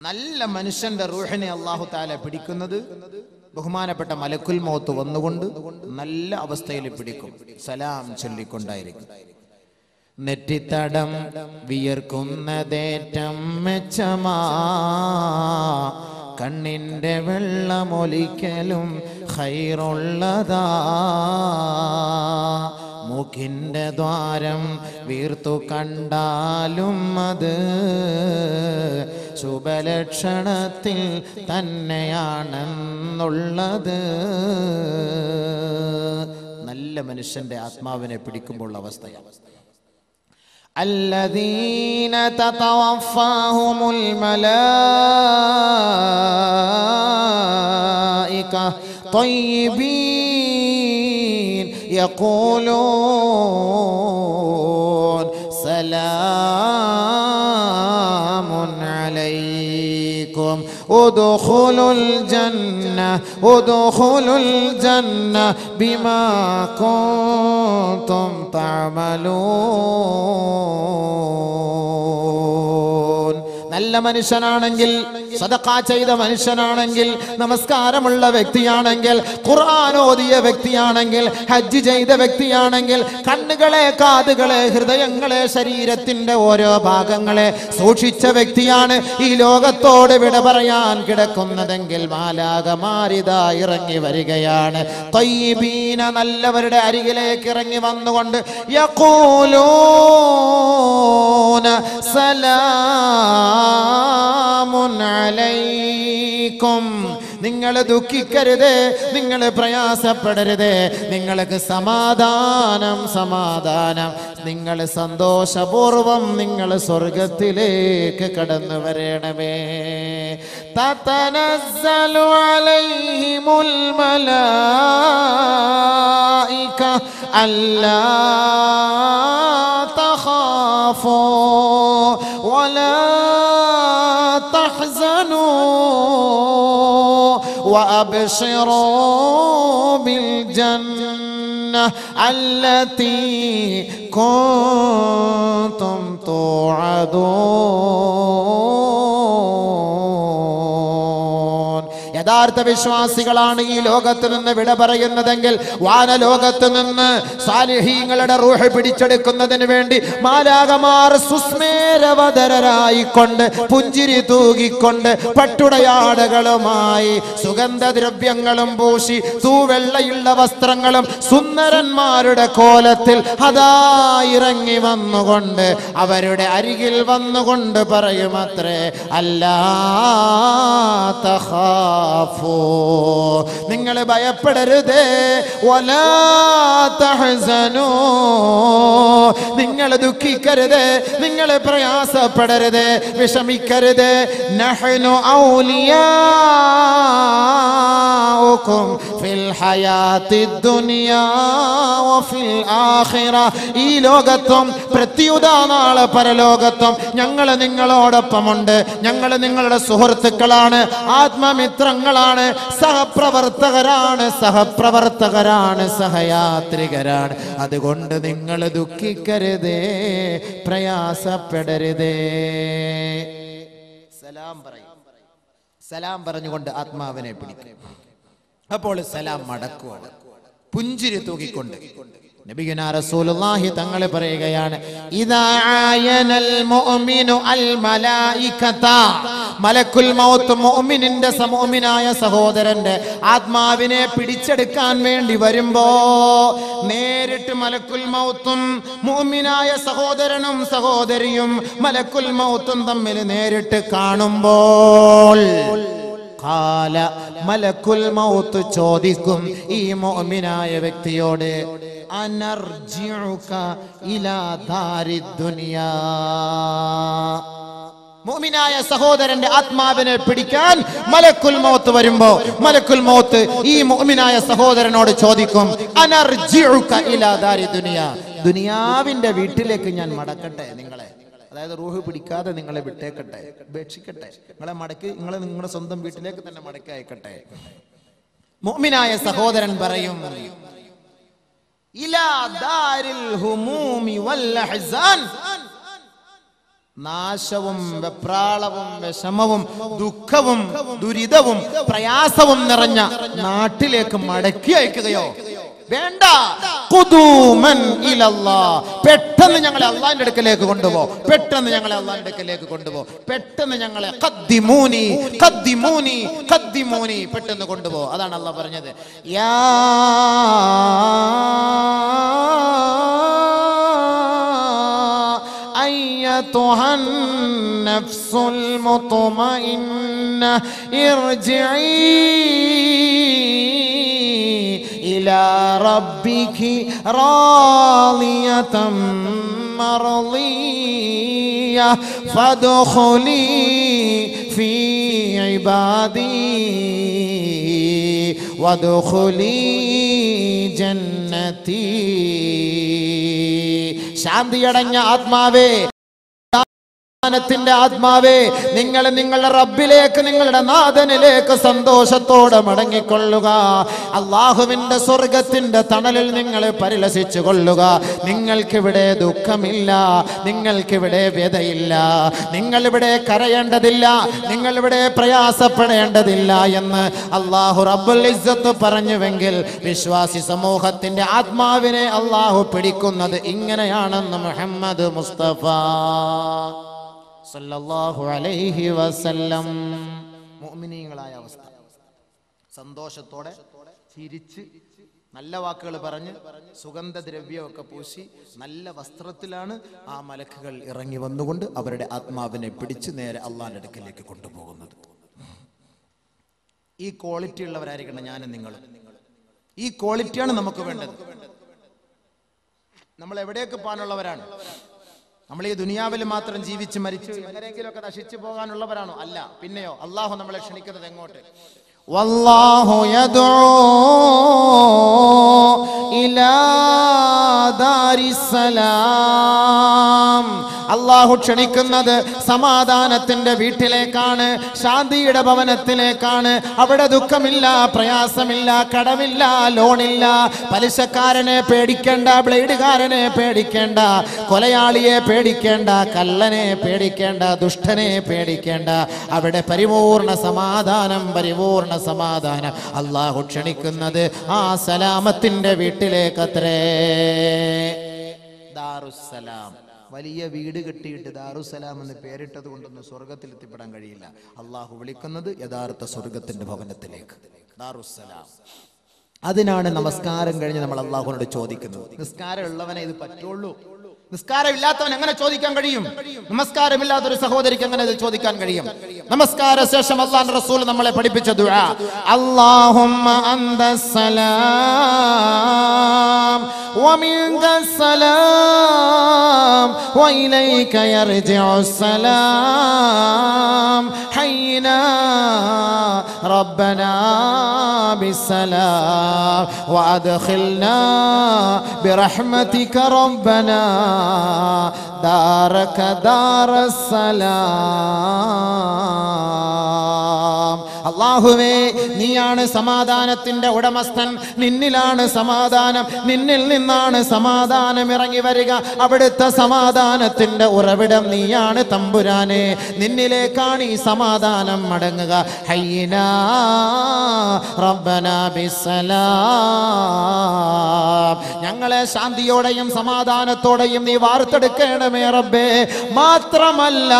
നല്ല മനുഷ്യന്റെ റൂഹിനെ അല്ലാഹു തആല പിടിക്കുന്നത് ബഹുമാനപ്പെട്ട മലക്കുൽ മൗത്ത് വന്നുകൊണ്ട് നല്ല അവസ്ഥയിൽ പിടിക്കും. സലാം ചൊല്ലിക്കൊണ്ടായിരിക്കും. നെറ്റിത്തടം വിയർക്കുന്നതേറ്റം മെച്ചമാ, കണ്ണിന്റെ വെള്ളമൊലിക്കലും ഖൈറുള്ളതാ, മൂക്കിന്റെ ദ്വാരം വീർത്തു കണ്ടാലും അത് ശുഭലക്ഷണത്തിൽ തന്നെയാണെന്നുള്ളത്. നല്ല മനുഷ്യന്റെ ആത്മാവിനെ പിടിക്കുമ്പോൾ അവസ്ഥയാണ്. الذين تتوفاهم الملائكة طيبين يقولون سلام عليكم ادخلوا الجنة بما كنتم تعملون. നല്ല മനുഷ്യനാണെങ്കിൽ, സദഖ ചെയ്ത മനുഷ്യനാണെങ്കിൽ, നമസ്കാരമുള്ള വ്യക്തിയാണെങ്കിൽ, ഖുർആൻ ഓതിയ വ്യക്തിയാണെങ്കിൽ, ഹജ്ജ് ചെയ്ത വ്യക്തിയാണെങ്കിൽ, കണ്ണുകളെ, കാതുകളെ, ഹൃദയങ്ങളെ, ശരീരത്തിന്റെ ഓരോ ഭാഗങ്ങളെ സൂക്ഷിച്ച വ്യക്തിയാണ് ഈ ലോകത്തോട് വിട പറയാൻ കിടക്കുന്നതെങ്കിൽ മാലാകമാരിതാ ഇറങ്ങി വരികയാണ്. തയ്യിബീന, നല്ലവരുടെ അരികിലേക്ക് ഇറങ്ങി വന്നുകൊണ്ട് യഖൂലൂന സലാമുൻ അലൈക്കും, നിങ്ങൾ ദുഃഖിക്കരുത്, നിങ്ങൾ പ്രയാസപ്പെടരുത്, നിങ്ങൾക്ക് സമാധാനം, നിങ്ങൾ സന്തോഷപൂർവം നിങ്ങൾ സ്വർഗത്തിലേക്ക് കടന്നു വരണമേ. തതനസ്സലു അലൈഹിമുൽ മലായിക അല്ലാ തഖാഫൂ വലാ وأبشروا بالجنة التي كنتم توعدون. യഥാർത്ഥ വിശ്വാസികളാണ് ഈ ലോകത്ത് നിന്ന് വിട പറയുന്നതെങ്കിൽ വാനലോകത്ത് നിന്ന് സാലിഹീങ്ങളുടെ റൂഹ് പിടിച്ചെടുക്കുന്നതിന് വേണ്ടി മാലാകമാർ സുസ്മേരവദരായിക്കൊണ്ട്, പുഞ്ചിരി തൂകിക്കൊണ്ട്, പട്ടുടയാടകളുമായി, സുഗന്ധദ്രവ്യങ്ങളും പൂശി, തൂവെള്ളയുള്ള വസ്ത്രങ്ങളും സുന്ദരന്മാരുടെ കോലത്തിൽ അതാ ഇറങ്ങി വന്നുകൊണ്ട് അവരുടെ അരികിൽ വന്നുകൊണ്ട് പറയുമത്രേ, അല്ലാ തഖാഫൂ, നിങ്ങൾ ഭയപ്പെടരുത്, വലാ തഹ്സനൂ, നിങ്ങൾ ദുഃഖിക്കരുത്, നിങ്ങൾ പ്രയാസപ്പെടരുത്, വിഷമിക്കരുത്. നഹ്നു ഔലിയാഉകും ഫിൽ ഹയാത്തിദ് ദുനിയാ വഫിൽ ആഖിറ, ഈ ലോകത്തും പ്രത്യുത നാളെ പരലോകത്തും ഞങ്ങൾ നിങ്ങളോടൊപ്പമുണ്ട്. ഞങ്ങൾ നിങ്ങളുടെ സുഹൃത്തുക്കളാണ്, ആത്മമിത്രങ്ങളാണ്, സഹപ്രവർത്തകരാണ്, സഹയാത്രികരാണ്. അതുകൊണ്ട് നിങ്ങൾ ദുഃഖിക്കരുതേ, പ്രയാസപ്പെടരുതേ. സലാം പറയും. സലാം പറഞ്ഞുകൊണ്ട് ആത്മാവിനെ പിടിക്കും. അപ്പോൾ സലാം മടക്കുവാണ്, പുഞ്ചിരി തൂക്കിക്കൊണ്ട്. നബിയുനാ റസൂലുള്ളാഹി തങ്ങൾ പറയുകയാണ്, ഇദാ ആയനൽ മുഅ്മിനു അൽ മലായികത, മലക്കുൽ മൗത്ത് മുഅ്മിനിന്റെ മുഅ്മിനായ സഹോദരന്റെ ആത്മാവിനെ പിടിച്ചെടുക്കാൻ വേണ്ടി വരുമ്പോ നേരിട്ട് മലക്കുൽ മൗത്തും മുഅ്മിനായ സഹോദരനും സഹോദരിയും മലക്കുൽ മൗത്തും തമ്മിൽ നേരിട്ട് കാണുമ്പോൾ ഖാല, മലക്കുൽ മൗത്ത് ചോദിക്കും ഈ മുഅ്മിനായ വ്യക്തിയോട്, അനർജിഉക ഇലാ ദാരിദ് ദുനിയാ, മുഅ്മിനായ സഹോദരന്റെ ആത്മാവിനെ പിടിക്കാൻ മലക്കുൽ മൗത്ത് വരുമ്പോ മലക്കുൽ മൗത്ത് ഈ മുഅ്മിനായ സഹോദരനോട് ചോദിക്കും, അനർജിഉക ഇലാ ദാരിദ് ദുനിയാ, ദുനിയാവിന്റെ വീട്ടിലേക്ക് ഞാൻ മടക്കട്ടെ നിങ്ങളെ, അതായത് റൂഹ് പിടിക്കാതെ നിങ്ങളെ വിട്ടേക്കട്ടെ, ഉപേക്ഷിക്കട്ടെ, നിങ്ങളെ മടക്കി നിങ്ങളുടെ സ്വന്തം വീട്ടിലേക്ക് തന്നെ മടക്കി അയക്കട്ടെ. മുഅ്മിനായ സഹോദരൻ പറയും, ഇലാ ദാരിൽ ഹുമൂമി വൽ അഹ്സാൻ, നാശവും വെപ്രാളവും വിഷമവും ദുഃഖവും ദുരിതവും പ്രയാസവും നിറഞ്ഞ നാട്ടിലേക്ക് മടക്കി അയക്കുകയോ വേണ്ട. ഖുദൂമൻ ഇലല്ലാഹ്, പെട്ടെന്ന് ഞങ്ങളെ അല്ലാഹുവിന്റെ അടുക്കലേക്ക് കൊണ്ടുപോ, പെട്ടെന്ന് ഞങ്ങളെ അല്ലാഹുവിന്റെ അടുക്കലേക്ക് കൊണ്ടുപോ, പെട്ടെന്ന് ഞങ്ങളെ ഖദ്ദിമൂനി ഖദ്ദിമൂനി ഖദ്ദിമൂനി പെട്ടെന്ന് കൊണ്ടുപോ. അതാണ് അല്ലാഹു പറഞ്ഞത്. യാ അയ്യതുഹൻ നഫ്സുൽ മുത്മഇന്ന ഇർജിഇ إلى ربك راضية مرضية فادخلي في عبادي وادخلي جنتي. ശാന്തിയടഞ്ഞ ആത്മാവേ, ആത്മാവേ, നിങ്ങൾ നിങ്ങളുടെ റബ്ബിലേക്ക്, നിങ്ങളുടെ നാഥനിലേക്ക് സന്തോഷത്തോടെ മടങ്ങിക്കൊള്ളുക. അള്ളാഹുവിന്റെ സ്വർഗത്തിന്റെ തണലിൽ നിങ്ങൾ പരിലസിച്ചു കൊള്ളുക. നിങ്ങൾക്കിവിടെ ദുഃഖമില്ല, നിങ്ങൾക്കിവിടെ വ്യതയില്ല, നിങ്ങളിവിടെ കരയേണ്ടതില്ല, നിങ്ങളിവിടെ പ്രയാസപ്പെടേണ്ടതില്ല എന്ന് അള്ളാഹു റബ്ബുൽ ഇസ്സത്ത് പറഞ്ഞുവെങ്കിൽ വിശ്വാസി സമൂഹത്തിന്റെ ആത്മാവിനെ അള്ളാഹു പിടിക്കുന്നത് ഇങ്ങനെയാണെന്ന് മുഹമ്മദ് മുസ്തഫ സല്ലല്ലാഹു അലൈഹി വസല്ലം. മുഅ്മിനീങ്ങളായ അവസ്ഥ, സന്തോഷത്തോടെ ചിരിച്ച് നല്ല വാക്കുകൾ പറഞ്ഞ് സുഗന്ധദ്രവ്യമൊക്കെ പൂശി നല്ല വസ്ത്രത്തിലാണ് ആ മലക്കുകൾ ഇറങ്ങി വന്നുകൊണ്ട് അവരുടെ ആത്മാവിനെ പിടിച്ച് നേരെ അള്ളാഹിന്റെ അടുക്കലേക്ക് കൊണ്ടുപോകുന്നത്. ഈ ക്വാളിറ്റി ഉള്ളവരായിരിക്കണം ഞാനും നിങ്ങളും. ഈ ക്വാളിറ്റിയാണ് നമുക്ക് വേണ്ടത്. നമ്മൾ എവിടേക്ക് പോകാനുള്ളവരാണ്? നമ്മൾ ഈ ദുനിയാവിൽ മാത്രം ജീവിച്ച് മരിച്ചു എങ്ങനെയെങ്കിലുമൊക്കെ നശിച്ചു പോകാനുള്ളവരാണോ? അല്ല. പിന്നെയോ അള്ളാഹു നമ്മളെ ക്ഷണിക്കുന്നത് എങ്ങോട്ട്? വല്ലാഹു യദ്ഉ ഇലാ ദാരിസ്സലാം. അള്ളാഹു ക്ഷണിക്കുന്നത് സമാധാനത്തിന്റെ വീട്ടിലേക്കാണ്, ശാന്തിയുടെ ഭവനത്തിലേക്കാണ്. അവിടെ ദുഃഖമില്ല, പ്രയാസമില്ല, കടമില്ല, ലോണില്ല, പലിശക്കാരനെ പേടിക്കേണ്ട, ബ്ലേഡുകാരനെ പേടിക്കേണ്ട, കൊലയാളിയെ പേടിക്കേണ്ട, കള്ളനെ പേടിക്കേണ്ട, ദുഷ്ടനെ പേടിക്കേണ്ട. അവിടെ പരിപൂർണ സമാധാനം, പരിപൂർണ സമാധാനം. അള്ളാഹു ക്ഷണിക്കുന്നത് ആ സലാമത്തിന്റെ വീട്ടിലേക്കത്രേ. ദാറുസ്സലാം. വലിയ വീട് കെട്ടിയിട്ട് ദാറുസലാം എന്ന് പേരിട്ടത് കൊണ്ടൊന്നും സ്വർഗത്തിൽ എത്തിപ്പെടാൻ കഴിയില്ല. അള്ളാഹു വിളിക്കുന്നത് യഥാർത്ഥ സ്വർഗത്തിന്റെ ഭവനത്തിലേക്ക്, ദാറുസലാം. അതിനാണ് നമസ്കാരം കഴിഞ്ഞ് നമ്മൾ അള്ളാഹുവിനോട് ചോദിക്കുന്നത്. നിസ്കാരം ഉള്ളവനെ ഇത് പറ്റുള്ളൂ. നിസ്കാരമില്ലാത്തവൻ എങ്ങനെ ചോദിക്കാൻ കഴിയും? നമസ്കാരമില്ലാത്തൊരു സഹോദരിക്ക് എങ്ങനെ ഇത് ചോദിക്കാൻ കഴിയും? നമസ്കാര ശേഷം അല്ലാഹുവിന്റെ റസൂൽ നമ്മളെ പഠിപ്പിച്ച ദുആ, അല്ലാഹുമ്മ അന്തസ്സലാം വമിൻകസ്സലാം വഇലൈക യർജിഉസ്സലാം ഹയ്യിനാ റബ്ബനാ ബിസ്സലാം വഅദ്ഖിൽനാ ബിറഹ്മതിക റബ്ബനാ ദാരക ദാറസ്സലാം. അല്ലാഹുവേ, നീയാണ് സമാധാനത്തിന്റെ ഉടമസ്ഥൻ. നിന്നിലാണ് സമാധാനം, നിന്നിൽ നിന്നാണ് സമാധാനം ഇറങ്ങി വരിക. അവിടുത്തെ സമാധാനത്തിന്റെ ഉറവിടം നീയാണ് തമ്പുരാനെ. നിന്നിലേക്കാണ് ഈ സമാധാനം മടങ്ങുക. ഹയ്യിനാ റബ്ബനാ ബിസ്സലാം. ഞങ്ങളെ ശാന്തിയോടെയും സമാധാനത്തോടെയും നീ വാർത്തെടുക്കണമേ റബ്ബേ. മാത്രമല്ല,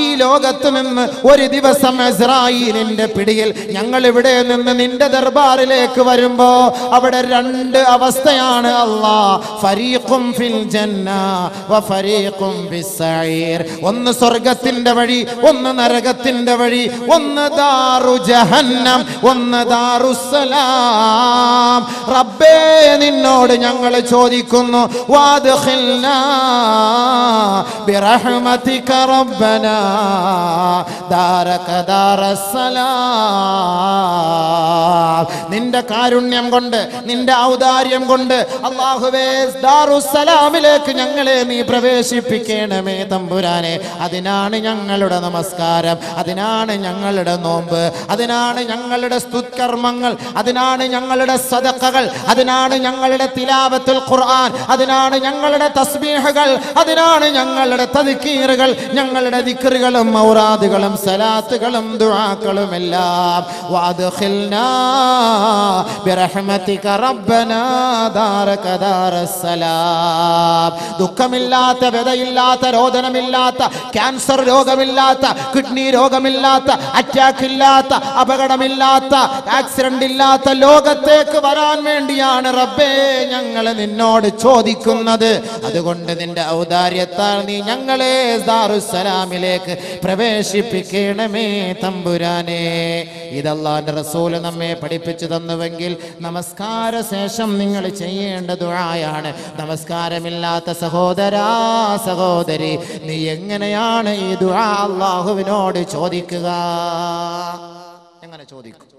ഈ ലോകത്ത് നിന്ന് ഒരു ദിവസം ഇസ്രായീലിന്റെ പിടിയിൽ ഞങ്ങൾ ഇവിടെ നിന്ന് നിന്റെ ദർബാറിലേക്ക് വരുമ്പോ അവിടെ രണ്ട് അവസ്ഥയാണ് അല്ലാ. ഫരീഖും ഫിൽ ജന്ന വ ഫരീഖും ഫിസ്സഈർ. ഒന്ന് സ്വർഗത്തിന്റെ വഴി, ഒന്ന് നരകത്തിന്റെ വഴി. ഒന്ന് ദാറു ജഹന്നം, ഒന്ന് ദാറുസ്സലാം. റബ്ബേ, നിന്നോട് ഞങ്ങൾ ചോദിക്കുന്നു, വാദ്ഖിൽനാ ബിറഹ്മതിക റബ്ബനാ ദാരക ദാറസ്സലാം. നിന്റെ കാരുണ്യം കൊണ്ട് നിന്റെ ഔദാര്യം കൊണ്ട് അല്ലാഹുവേ ദാറുസ്സലാമിലേക്ക് ഞങ്ങളെ നീ പ്രവേശിപ്പിക്കണമേ തമ്പുരാനെ. അതിനാണ് ഞങ്ങളുടെ നമസ്കാരം, അതിനാണ് ഞങ്ങളുടെ നോമ്പ്, അതിനാണ് ഞങ്ങളുടെ സ്തുത്കർമ്മങ്ങൾ, അതിനാണ് ഞങ്ങളുടെ സദഖകൾ, അതിനാണ് ഞങ്ങളുടെ തിലാവത്തുൽ ഖുർആൻ, അതിനാണ് ഞങ്ങളുടെ തസ്ബീഹുകൾ, അതിനാണ് ഞങ്ങളുടെ തദ്കീറുകൾ, ഞങ്ങളുടെ ദിക്റുകളും ഔറാദുകളും സലാത്തുകളും ദുആകളും എല്ലാം. വഅദ്ഖിൽനാ ബിറഹ്മതിക റബ്ബനാ ദാരക ദാറസ്സലാം. ദുഃഖമില്ലാത്ത, വ്യതയില്ലാത്ത, രോദനമില്ലാത്ത, ക്യാൻസർ രോഗമില്ലാത്ത, കിഡ്നി രോഗമില്ലാത്ത, അറ്റാക്ക് ഇല്ലാത്ത, അപകടമില്ലാത്ത, ആക്സിഡന്റ് ഇല്ലാത്ത ലോകത്തേക്ക് വരാൻ വേണ്ടിയാണ് റബ്ബേ ഞങ്ങൾ നിന്നോട് ചോദിക്കുന്നത്. അതുകൊണ്ട് നിന്റെ ഔദാര്യത്താൽ നീ ഞങ്ങളെ ദാറുസ്സലാമിലേക്ക് പ്രവേശിപ്പിക്കണമേ തമ്പുരാനെ. ഇത് അല്ലാഹുവിന്റെ റസൂൽ നമ്മെ പഠിപ്പിച്ചു തന്നുവെങ്കിൽ നമസ്കാര ശേഷം നിങ്ങൾ ചെയ്യേണ്ട ദുആയാണ്. നമസ്കാരമില്ലാത്ത സഹോദരാ സഹോദരി, നീ എങ്ങനെയാണ് ഈ ദുആ അല്ലാഹുവിനോട് ചോദിക്കുക? എങ്ങനെ ചോദിക്കും?